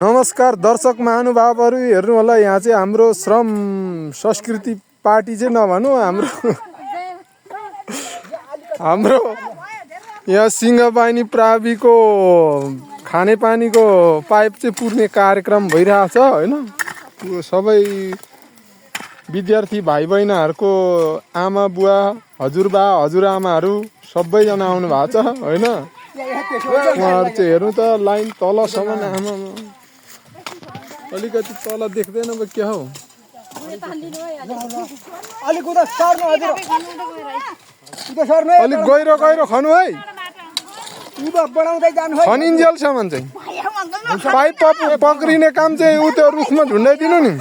नमस्कार दर्शक महानुभावहरू हेर्नु होला यहाँ चाहिँ हाम्रो श्रम संस्कृति पार्टी चाहिँ नभनौँ हाम्रो यहाँ सिंहबानी प्राविको खानेपानीको पाइप चाहिँ पुर्ने कार्यक्रम भइरहेछ हैन। यो सबै विद्यार्थी भाइ बहिनीहरुको आमा बुवा हजुरबा हजुरआमाहरू सबैजना आउनु भएको छ हैन। उहाँहरु चाहिँ हेर्नु त लाइन तलसम्म आमा अलिकति तल देख्दैन अब के हो अलिक गहिरो गहिरो खनु है खनिन्जेलसम्म चाहिँ पाइप पक्रिने काम चाहिँ उ त्यो रुखमा झुन्डाइदिनु नि।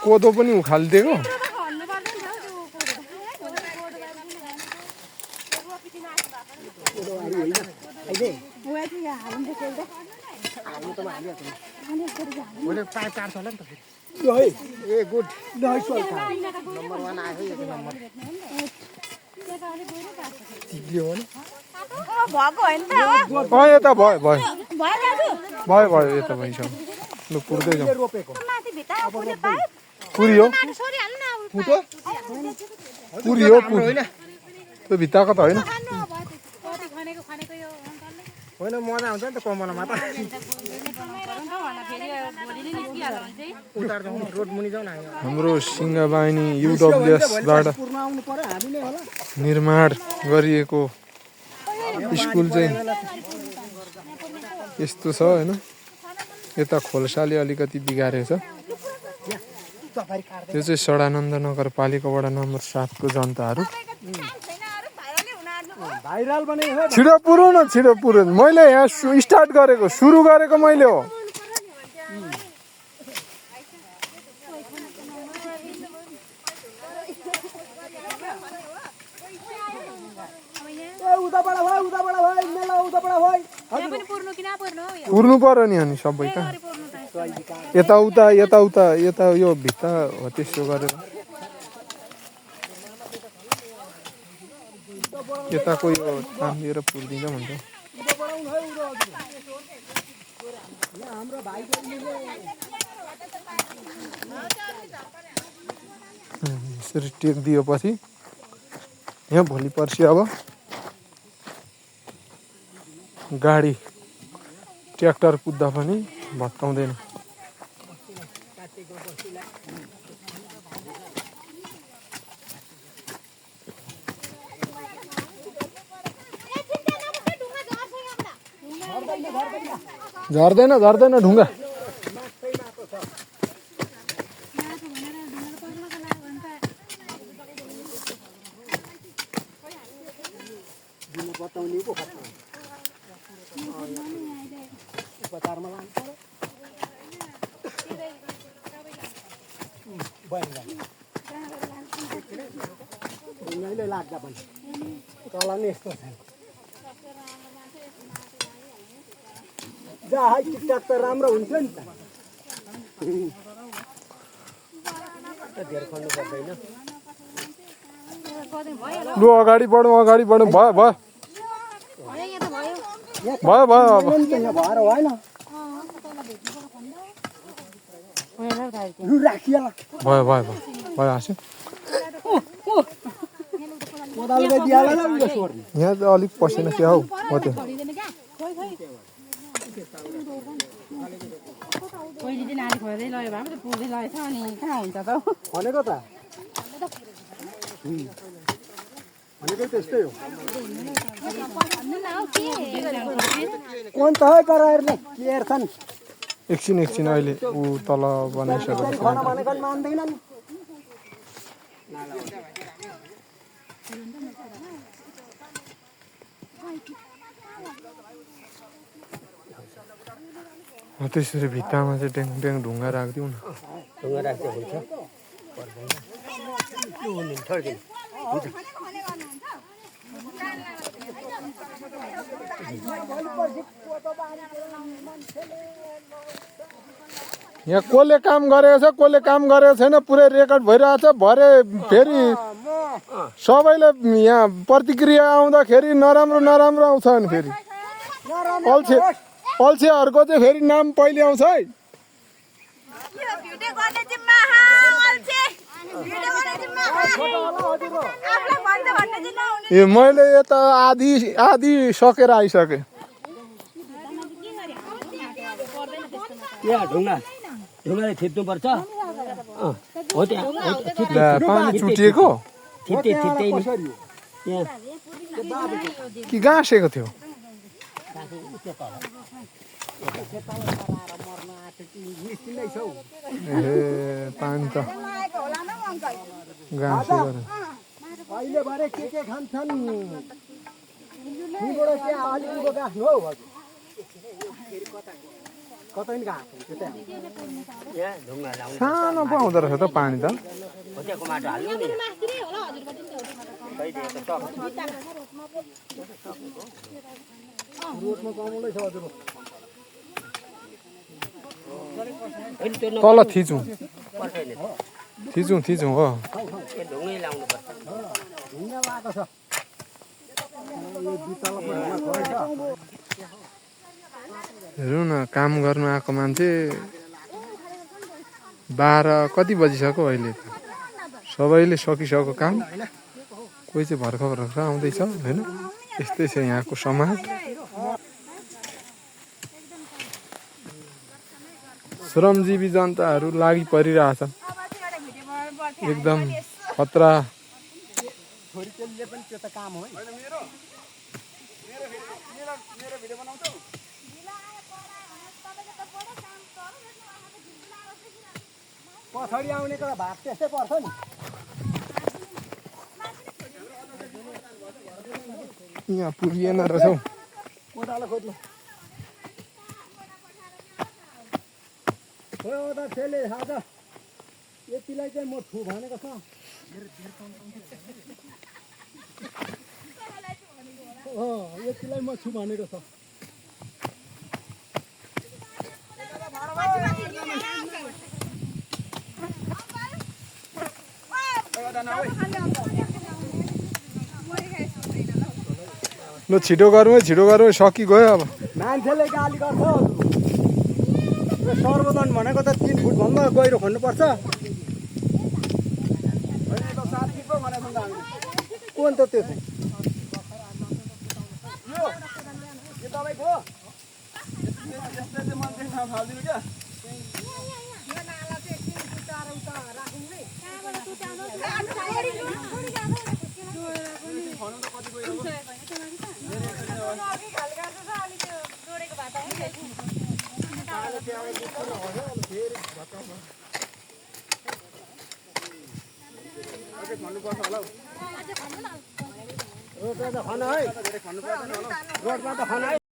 कोदो पनि उखालिदिएको यता भयो भयो भयो भयो यता भइसक्यो लु पुर्दै जाउँ पुरी हो पुरी हो पुरी त्यो भित्ताको त होइन होइन मजा आउँछ नि त कमलामा त हाम्रो सिंहबानी युडब्ल्युएसबाट निर्माण गरिएको स्कुल चाहिँ यस्तो छ हैन। यता खोलसाले अलिकति बिगारेछ। त्यो चाहिँ सडानन्द नगरपालिका वडा नम्बर 7 को जनताहरू छिटो पुरो न छिटो पुरो। मैले यहाँ स्टार्ट गरेको सुरु गरेको मैले हो। पुर्नु पर्यो नि अनि सबै त यताउता यताउता यता यो भित्ता हो त्यसो गरेर यताको यो तानिएर पुर्दिन्छ भन्छ। यसरी टेक दिएपछि यहाँ भोलि पर्सि अब गाडी ट्र्याक्टर कुद्दा पनि भत्काउँदैन। झर्दैन झर्दैन ढुङ्गा लाग्दा पनि तल नि यस्तो छ जा है टिकटक त राम्रो हुन्थ्यो नि त धेर खल्नु पर्दैन। लु अगाडि बढौँ भयो भयो भयो भयो अब भएर होइन भयो भयो भयो हाँस्यो यहाँ त अलिक पसेन क्या हौ हो त्यो भनेको त भनेकै त्यस्तै हो कोन त है गराएरले के हेर्छन् एकछिन एकछिन अहिले ऊ तल बनाइसकेको मान्दैनन् त्यसरी भित्तामा चाहिँ ट्याङ ट्याङ ढुङ्गा राखिदिउँ न। ढुङ्गा राख्दा हुन्छ यहाँ कसले काम गरेको छ कसले काम गरेको छैन पुरै रेकर्ड भइरहेको छ भरे फेरि सबैले यहाँ प्रतिक्रिया आउँदाखेरि नराम्रो नराम्रो आउँछ नि फेरि अल्छेहरूको चाहिँ फेरि नाम पहिले आउँछ है ए मैले यता आधी सकेर आइसकेँ ढुङ्गाले थिच्नुपर्छ हो पानी चुटिएको कि गाँसेको थियो ए पानी त गाँसेको अहिले भरे के खान्छन् यहीँबाट के अलिकतिको गाँस्नु हौ कतै नि गाँस हुन्छ त्यहाँ सानो पो आउँदो रहेछ त पानी त रोडमा कमलै छ हजुर तल थिचौँ थिचौँ हो ढुङ्गा लगाएको छ हेरौँ न काम गर्नु आएको मान्छे 12 कति बजिसक्यो अहिले सबैले सकिसक्यो काम कोही चाहिँ भर्खर आउँदैछ होइन यस्तै छ यहाँको समाज श्रमजीवी जनताहरू लागि परिरहेछन् एकदम खतरा छोरीचेलीले पनि त्यो त काम हो पछाडि आउनेको भात त्यस्तै पर्छ नि यहाँ पुगिएन रहेछ हौ कोदालो खोज्नु हो त त्यसले आज यतिलाई चाहिँ म छु भनेको छ यतिलाई म छु भनेको छ ल छिटो गरौँ सकिगयो अब मान्छेले गाली गर्छ सर्वजन भनेको त 3 फुट भन्दा गहिरो खन्नुपर्छ कुन त त्यो चाहिँ यो तपाईको हो यसले मान्छे फाल्दिनु क्या यो नाला चाहिँ एकछिन उतार राखौँ है कहाँबाट तुताउनु खनु त कति गयो अघि खाली गर्छ अलि त्यो जोडेको भात है भन्नुपर्छ होला हौ रोडमा त खन है